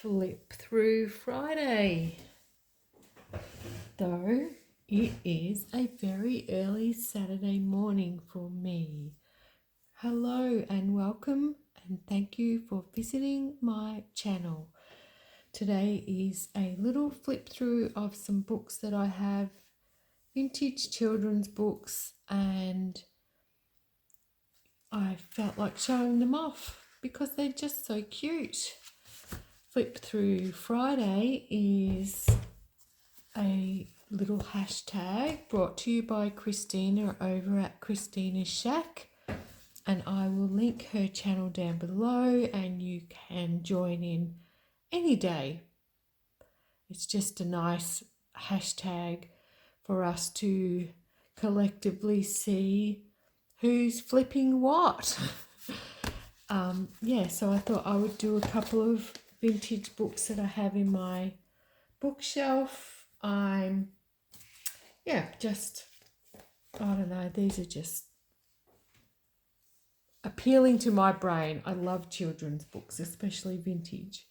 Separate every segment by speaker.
Speaker 1: Flip Through Friday. Though it is a very early Saturday morning for me. Hello and welcome, and thank you for visiting my channel. Today is a little flip through of some books that I have, vintage children's books, and I felt like showing them off because they're just so cute. Flip Through Friday is a little hashtag brought to you by Christina over at Christina's Shack, and I will link her channel down below and you can join in any day. It's just a nice hashtag for us to collectively see who's flipping what. So I thought I would do a couple of vintage books that I have in my bookshelf. I don't know, these are just appealing to my brain. I love children's books, especially vintage.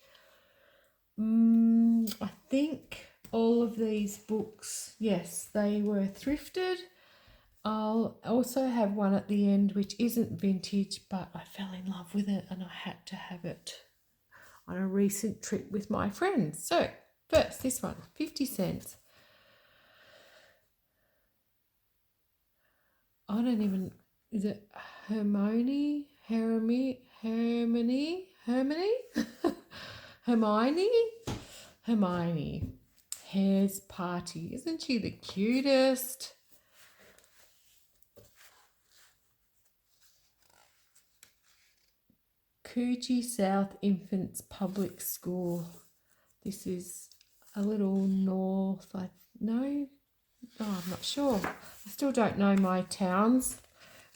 Speaker 1: I think all of these books, yes, they were thrifted. I'll also have one at the end which isn't vintage, but I fell in love with it and I had to have it on a recent trip with my friends. So first, this one, 50 cents. Is it Hermione? Hermione? Hare's Party. Isn't she the cutest? Coogee South Infants Public School. This is a little north, I'm not sure. I still don't know my towns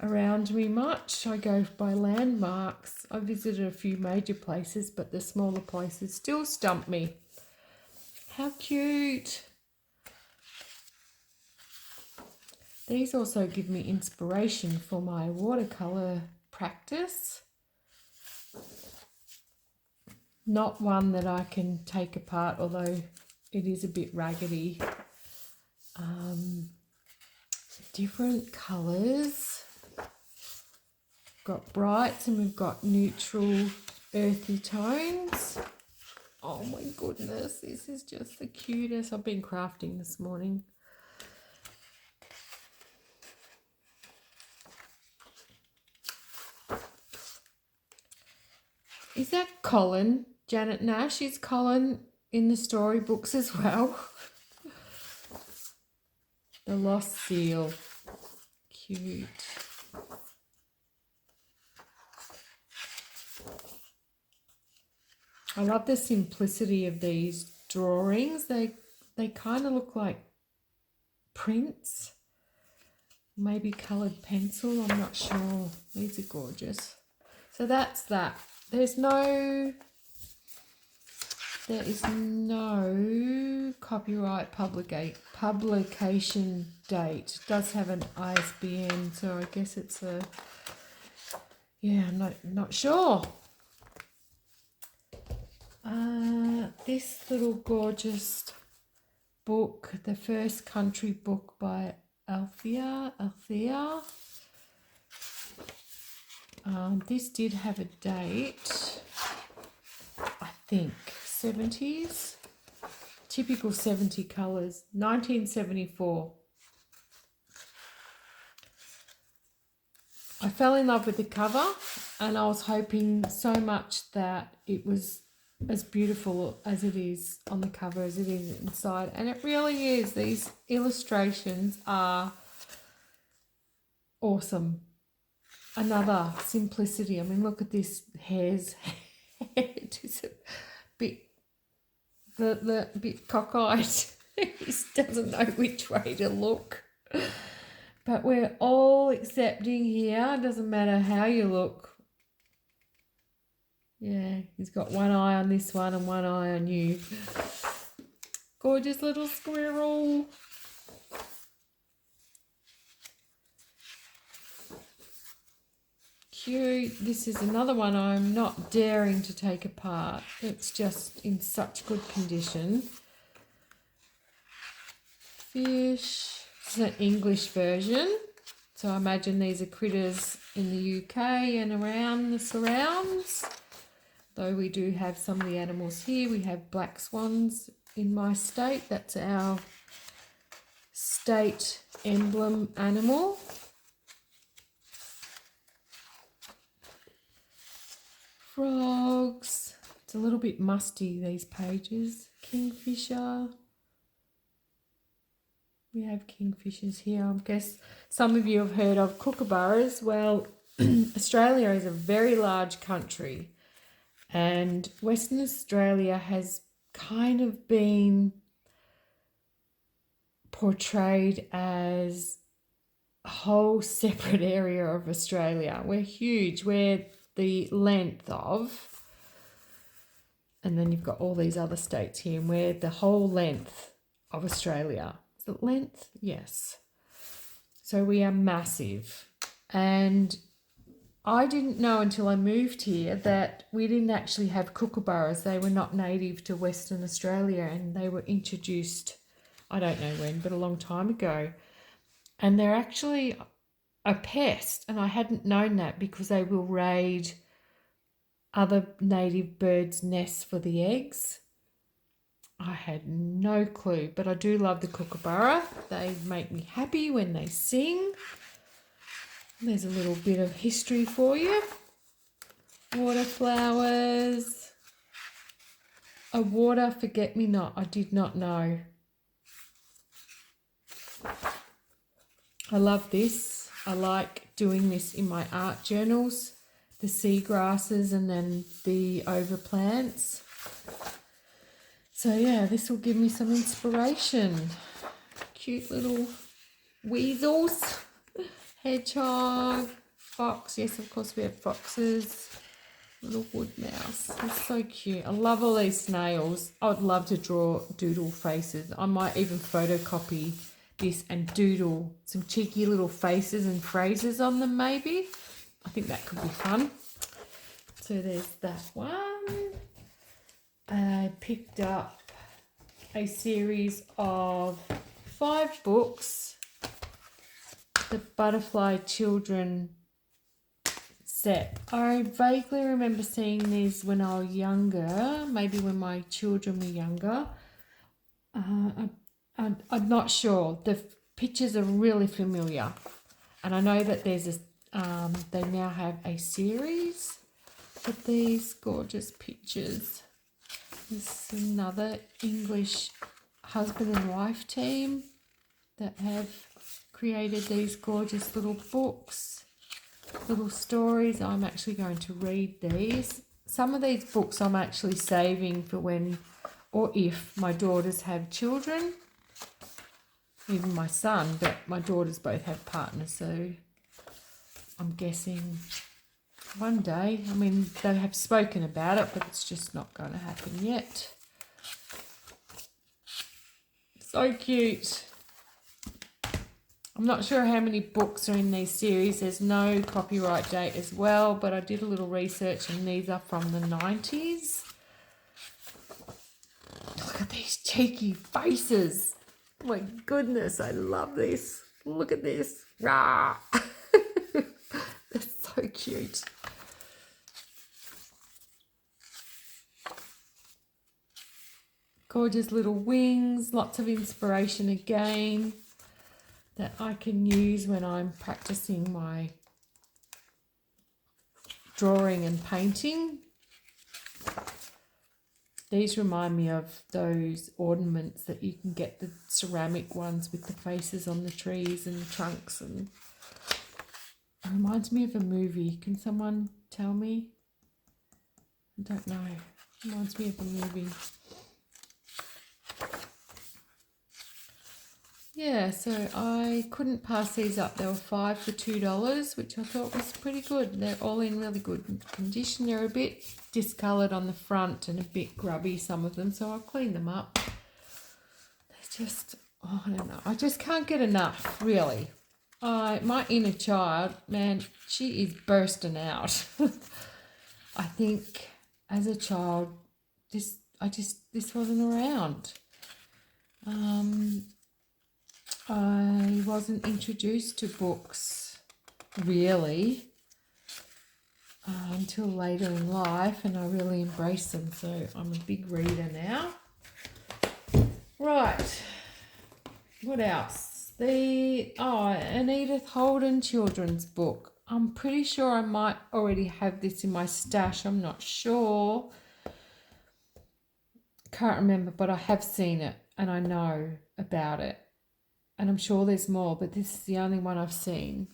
Speaker 1: around me much. I go by landmarks. I visited a few major places, but the smaller places still stump me. How cute. These also give me inspiration for my watercolour practice. Not one that I can take apart, although it is a bit raggedy. Different colours. Got brights and we've got neutral earthy tones. Oh my goodness, this is just the cutest. I've been crafting this morning. Is that Colin? Janet Nash? Is Colin in the storybooks as well? The Lost Seal. Cute. I love the simplicity of these drawings. They kind of look like prints. Maybe coloured pencil, I'm not sure. These are gorgeous. So that's that. There is no copyright publication date. It does have an ISBN, so I guess it's I'm not sure. This little gorgeous book, The First Country Book by Althea. This did have a date, I think, 70s. Typical 70 colours, 1974. I fell in love with the cover and I was hoping so much that it was as beautiful as it is on the cover as it is inside. And it really is. These illustrations are awesome. Another simplicity. I mean, look at this hare's head. It's a bit, the bit cockeyed. He doesn't know which way to look. But we're all accepting here. It doesn't matter how you look. Yeah, he's got one eye on this one and one eye on you. Gorgeous little squirrel. cute. This is another one I'm not daring to take apart. It's just in such good condition. Fish. This is an English version. So I imagine these are critters in the UK and around the surrounds. Though we do have some of the animals here. We have black swans in my state. That's our state emblem animal. Frogs. It's a little bit musty, these pages. Kingfisher. We have kingfishers here. I guess some of you have heard of kookaburras. Well, Australia is a very large country, and Western Australia has kind of been portrayed as a whole separate area of Australia. We're huge. We're the length of, and then you've got all these other states here, and we're the whole length of Australia. Is it length? Yes. So we are massive. And I didn't know until I moved here that we didn't actually have kookaburras. They were not native to Western Australia, and they were introduced, I don't know when, but a long time ago. And they're actually a pest, and I hadn't known that because they will raid other native birds' nests for the eggs. I had no clue, but I do love the kookaburra. They make me happy when they sing. There's a little bit of history for you. Water flowers. A water forget-me-not. I did not know. I love this. I like doing this in my art journals. The seagrasses and then the overplants. So yeah, this will give me some inspiration. Cute little weasels, hedgehog, fox. Yes, of course we have foxes. Little wood mouse. It's so cute. I love all these snails. I would love to draw doodle faces. I might even photocopy this and doodle some cheeky little faces and phrases on them maybe. I think that could be fun. So there's that one. I picked up a series of 5 books, the Butterfly Children set. I vaguely remember seeing these when I was younger, maybe when my children were younger. I'm not sure. The pictures are really familiar, and I know that there's they now have a series of these gorgeous pictures. This is another English husband and wife team that have created these gorgeous little books, little stories. I'm actually going to read these. Some of these books I'm actually saving for when or if my daughters have children, even my son, but my daughters both have partners, so I'm guessing one day. I mean, they have spoken about it, but it's just not going to happen yet. So cute. I'm not sure how many books are in these series. There's no copyright date as well, but I did a little research and these are from the 90s. Look at these cheeky faces. Oh my goodness, I love this. Look at this. Rah! That's so cute. Gorgeous little wings, lots of inspiration again that I can use when I'm practicing my drawing and painting. These remind me of those ornaments that you can get, the ceramic ones with the faces on the trees and the trunks, and it reminds me of a movie. Can someone tell me? I don't know. It reminds me of a movie. Yeah, so I couldn't pass these up. They were 5 for $2, which I thought was pretty good. They're all in really good condition. They're a bit discoloured on the front and a bit grubby, some of them, so I'll clean them up. They're just, oh, I don't know. I just can't get enough, really. My inner child, man, she is bursting out. I think as a child, this wasn't around. I wasn't introduced to books really until later in life, and I really embraced them. So I'm a big reader now. Right. What else? An Edith Holden children's book. I'm pretty sure I might already have this in my stash. I'm not sure. Can't remember, but I have seen it and I know about it. And I'm sure there's more, but this is the only one I've seen.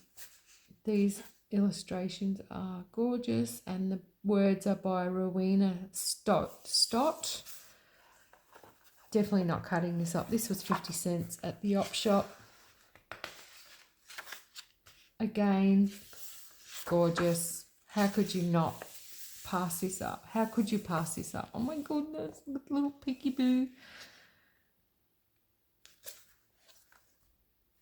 Speaker 1: These illustrations are gorgeous and the words are by Rowena Stott. Definitely not cutting this up. This was 50 cents at the op shop. Again, gorgeous. How could you not pass this up? How could you pass this up? Oh my goodness, little peekaboo.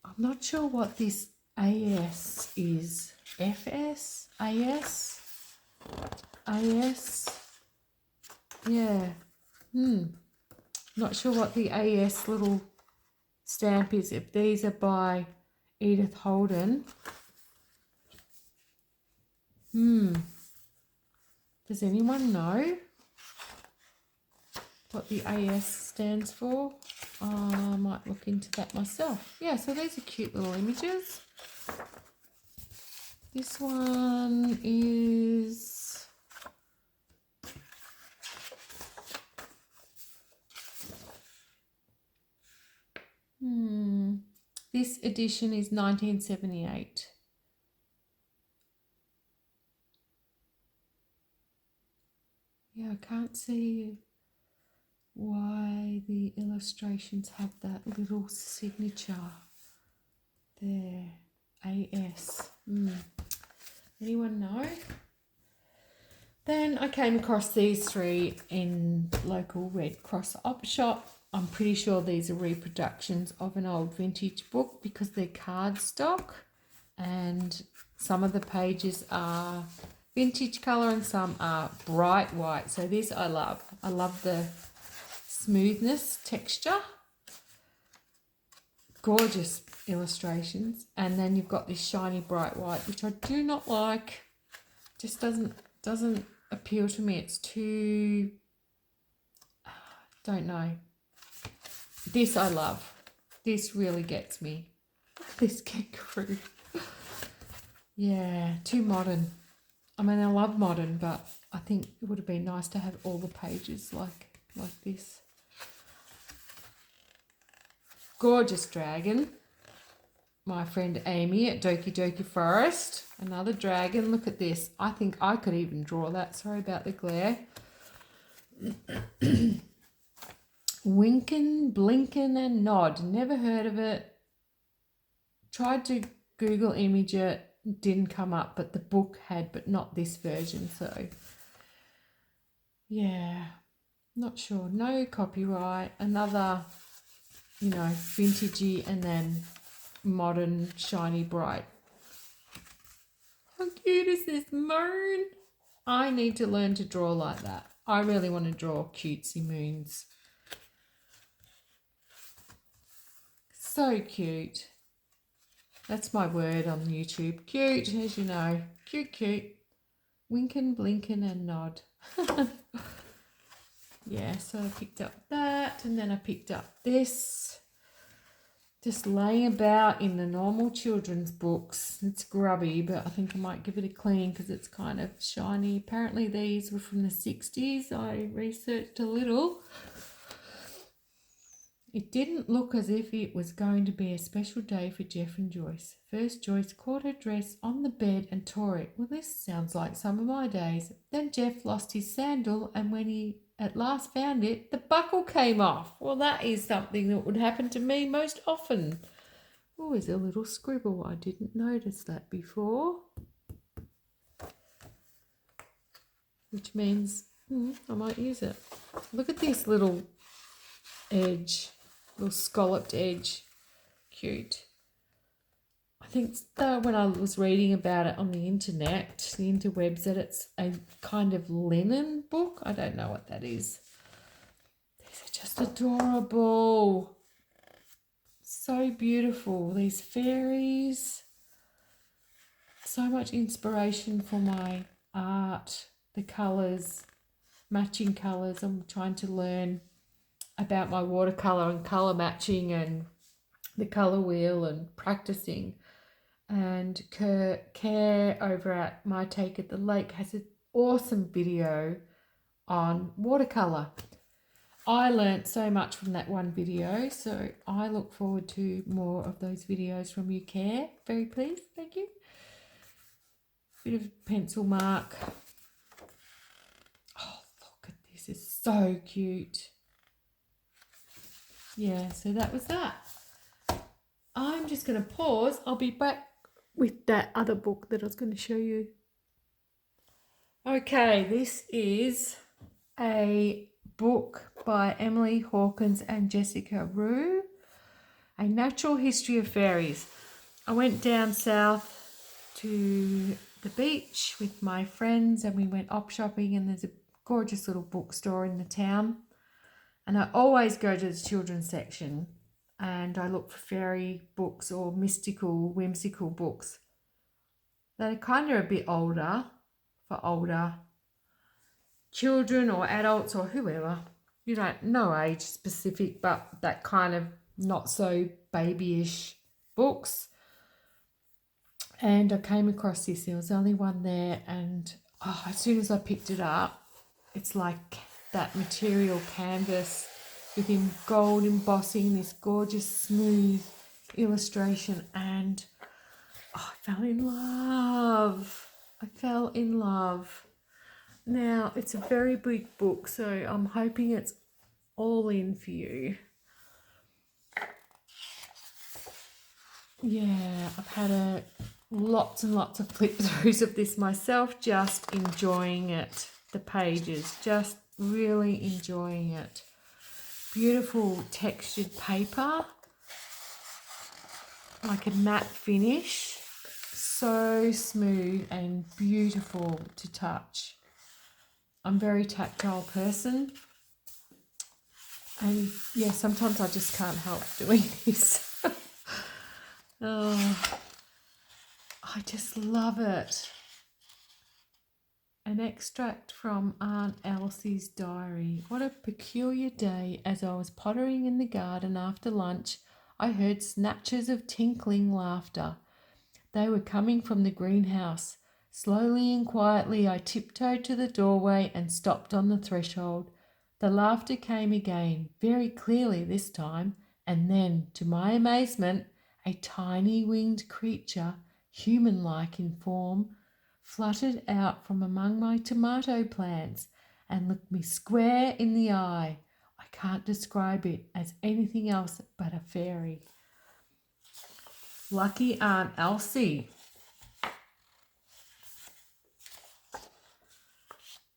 Speaker 1: I'm not sure what this AS is. FS? AS? AS? Yeah. Not sure what the AS little stamp is. If these are by Edith Holden. Does anyone know what the AS stands for? I might look into that myself. Yeah, so these are cute little images. This one is this edition is 1978. Yeah, I can't see why the illustrations have that little signature there. AS. Anyone know? Then I came across these three in local Red Cross op shop. I'm pretty sure these are reproductions of an old vintage book because they're cardstock and some of the pages are vintage colour and some are bright white. So this I love. I love the smoothness, texture. Gorgeous illustrations. And then you've got this shiny bright white, which I do not like. Just doesn't appeal to me. It's too, don't know. This I love. This really gets me. Look at this kangaroo. Yeah, too modern. I mean, I love modern, but I think it would have been nice to have all the pages like this. Gorgeous dragon. My friend Amy at Doki Doki Forest. Another dragon. Look at this. I think I could even draw that. Sorry about the glare. Winkin', Blinkin' and Nod. Never heard of it. Tried to Google image it. Didn't come up, but the book had, but not this version. So, yeah. Not sure. No copyright. Another, vintagey and then modern, shiny, bright. How cute is this moon? I need to learn to draw like that. I really want to draw cutesy moons. So cute. That's my word on YouTube. Cute, as you know. Cute, cute. Winkin', blinkin' and nod. Yeah, so I picked up that and then I picked up this. Just laying about in the normal children's books. It's grubby, but I think I might give it a clean because it's kind of shiny. Apparently these were from the 60s. I researched a little. It didn't look as if it was going to be a special day for Jeff and Joyce. First, Joyce caught her dress on the bed and tore it. Well, this sounds like some of my days. Then Jeff lost his sandal, and when he at last found it, the buckle came off. Well, that is something that would happen to me most often. Oh, there's a little scribble. I didn't notice that before. Which means I might use it. Look at this little edge. Little scalloped edge. Cute. I think when I was reading about it on the internet, the interwebs, that it's a kind of linen book. I don't know what that is. These are just adorable. So beautiful. These fairies. So much inspiration for my art. The colours, matching colours. I'm trying to learn about my watercolour and colour matching and the colour wheel and practicing. And Care over at My Take at the Lake has an awesome video on watercolour. I learnt so much from that one video, so I look forward to more of those videos from you, Care. Very pleased, thank you. Bit of pencil mark. Oh, look at this, it's so cute. Yeah, so that was that. I'm just going to pause. I'll be back with that other book that I was going to show you. Okay, this is a book by Emily Hawkins and Jessica Roux, A Natural History of Fairies. I went down south to the beach with my friends and we went op shopping, and there's a gorgeous little bookstore in the town, and I always go to the children's section and I look for fairy books or mystical, whimsical books that are kind of a bit older, for older children or adults or whoever. You don't know age specific, but that kind of not so babyish books. And I came across this. There was only one there, and as soon as I picked it up, it's like that material canvas with gold embossing, this gorgeous smooth illustration, and I fell in love. I fell in love. Now, it's a very big book, so I'm hoping it's all in for you. Yeah, I've had lots and lots of flip throughs of this myself, just enjoying it. The pages, just really enjoying it. Beautiful textured paper, like a matte finish, so smooth and beautiful to touch. I'm a very tactile person, and yeah, sometimes I just can't help doing this. Oh, I just love it. An extract from Aunt Elsie's diary. What a peculiar day. As I was pottering in the garden after lunch, I heard snatches of tinkling laughter. They were coming from the greenhouse. Slowly and quietly I tiptoed to the doorway and stopped on the threshold. The laughter came again, very clearly this time, and then, to my amazement, a tiny winged creature, human-like in form, fluttered out from among my tomato plants and looked me square in the eye. I can't describe it as anything else but a fairy. Lucky Aunt Elsie.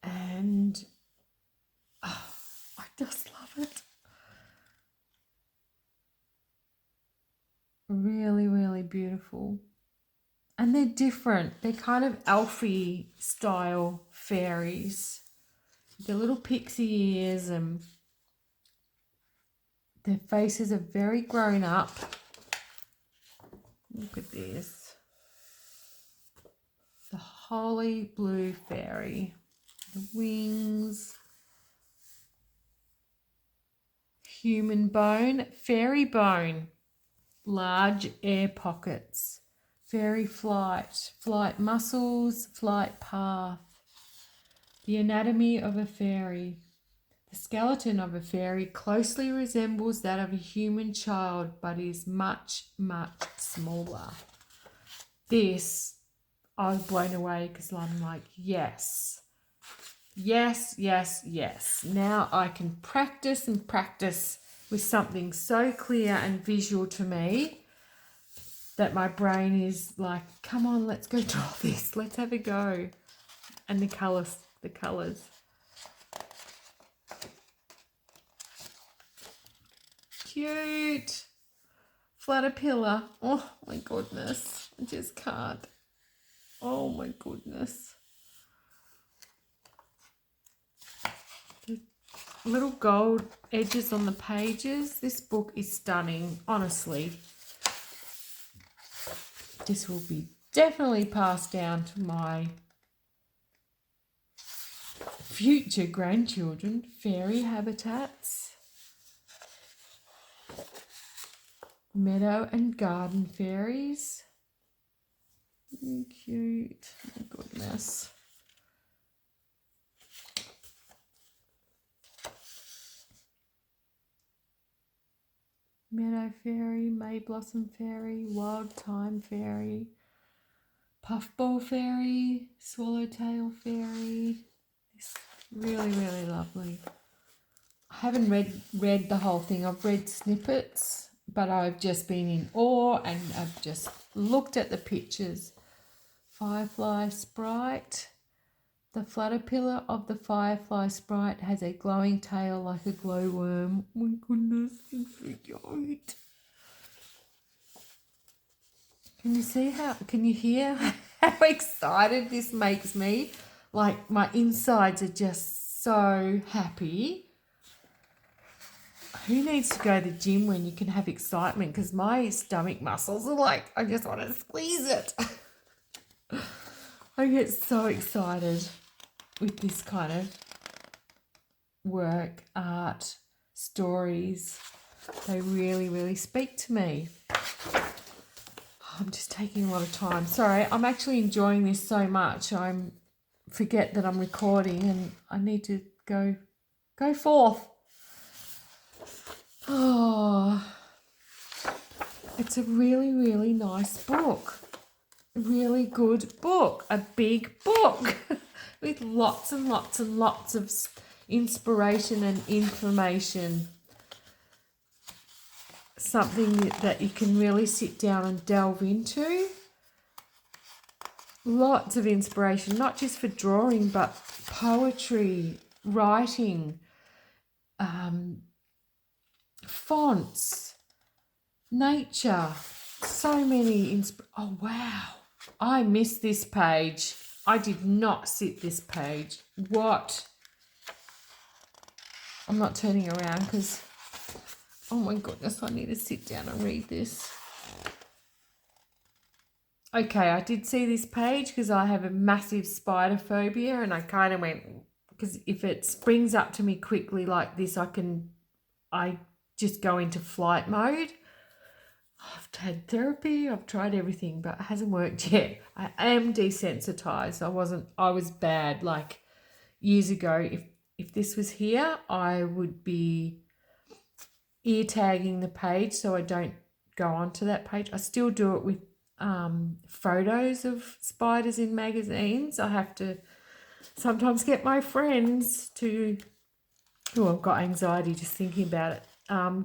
Speaker 1: And I just love it. Really, really beautiful. And they're different. They're kind of elfy style fairies. Their little pixie ears, and their faces are very grown up. Look at this. The Holy Blue Fairy. The wings. Human bone. Fairy bone. Large air pockets. Fairy flight. Flight muscles. Flight path. The anatomy of a fairy. The skeleton of a fairy closely resembles that of a human child, but is much, much smaller. This, I was blown away because I'm like, yes. Yes, yes, yes. Now I can practice and practice with something so clear and visual to me that my brain is like, come on, let's go draw this. Let's have a go. And the colours. Cute. Flutter pillar. Oh my goodness. I just can't. Oh my goodness. The little gold edges on the pages. This book is stunning, honestly. This will be definitely passed down to my future grandchildren. Fairy habitats. Meadow and garden fairies. Cute. Oh my goodness. Meadow fairy, May blossom fairy, wild thyme fairy, puffball fairy, swallowtail fairy. It's really, really lovely. I haven't read the whole thing. I've read snippets, but I've just been in awe and I've just looked at the pictures. Firefly sprite. The flutter of the firefly sprite has a glowing tail like a glowworm. Oh my goodness, it's so cute. Can you hear how excited this makes me? Like my insides are just so happy. Who needs to go to the gym when you can have excitement? Because my stomach muscles are like, I just want to squeeze it. I get so excited with this kind of work, art, stories. They really, really speak to me. I'm just taking a lot of time. Sorry, I'm actually enjoying this so much. I forget that I'm recording and I need to go forth. Oh, it's a really, really nice book. Really good book. A big book with lots and lots and lots of inspiration and information. Something that you can really sit down and delve into. Lots of inspiration, not just for drawing, but poetry, writing, fonts, nature, so many. Oh, wow. I missed this page. I did not sit this page. What? I'm not turning around because, oh my goodness, I need to sit down and read this. Okay, I did see this page because I have a massive spider phobia and I kind of went, because if it springs up to me quickly like this, I just go into flight mode. I've had therapy, I've tried everything, but it hasn't worked yet. I am desensitized. I was bad like years ago. If this was here, I would be ear tagging the page so I don't go onto that page. I still do it with photos of spiders in magazines. I have to sometimes get my friends to, I've got anxiety just thinking about it,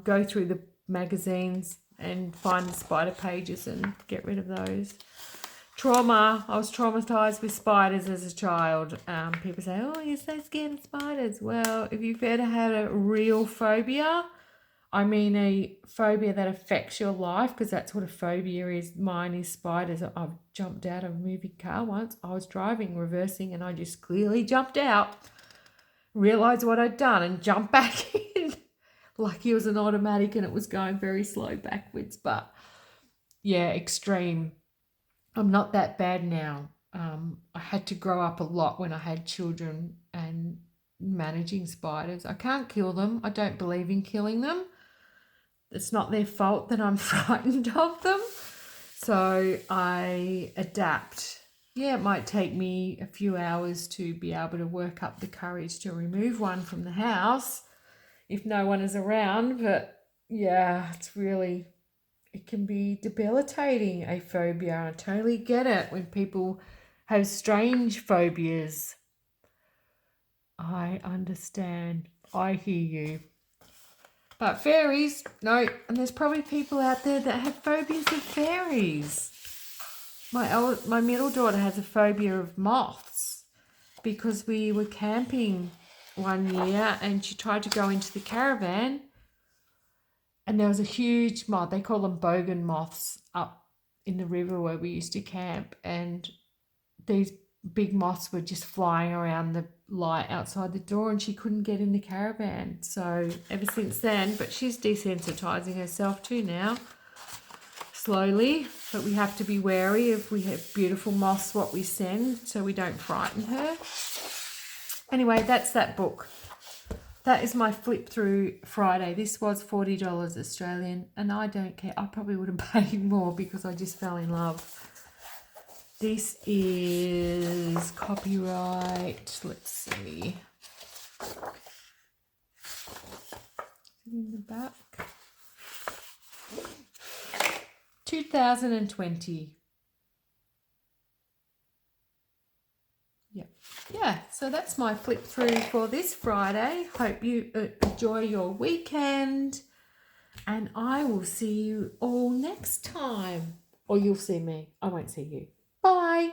Speaker 1: go through the magazines and find the spider pages and get rid of those. Trauma. I was traumatized with spiders as a child. People say, oh, you're so scared of spiders. Well, if you've ever had a real phobia, I mean a phobia that affects your life, because that's what a phobia is. Mine is spiders. I've jumped out of a moving car once. I was driving, reversing, and I just clearly jumped out, realised what I'd done and jumped back in. Like it was an automatic and it was going very slow backwards. But yeah, extreme. I'm not that bad now. I had to grow up a lot when I had children and managing spiders. I can't kill them. I don't believe in killing them. It's not their fault that I'm frightened of them. So I adapt. Yeah, it might take me a few hours to be able to work up the courage to remove one from the house if no one is around. But yeah, it can be debilitating, a phobia. I totally get it when people have strange phobias. I understand. I hear you. But fairies, no. And there's probably people out there that have phobias of fairies. My middle daughter has a phobia of moths because we were camping one year and she tried to go into the caravan and there was a huge moth. They call them bogan moths up in the river where we used to camp, and these big moths were just flying around the light outside the door, and she couldn't get in the caravan. So ever since then, but she's desensitizing herself too now, slowly. But we have to be wary if we have beautiful moths what we send, so we don't frighten her. Anyway, that's that book. That is my flip through Friday. This was $40 Australian, and I don't care. I probably would have paid more because I just fell in love. This is copyright. Let's see. In the back. 2020. Yeah, so that's my flip through for this Friday. Hope you enjoy your weekend, and I will see you all next time. Or you'll see me. I won't see you. Bye.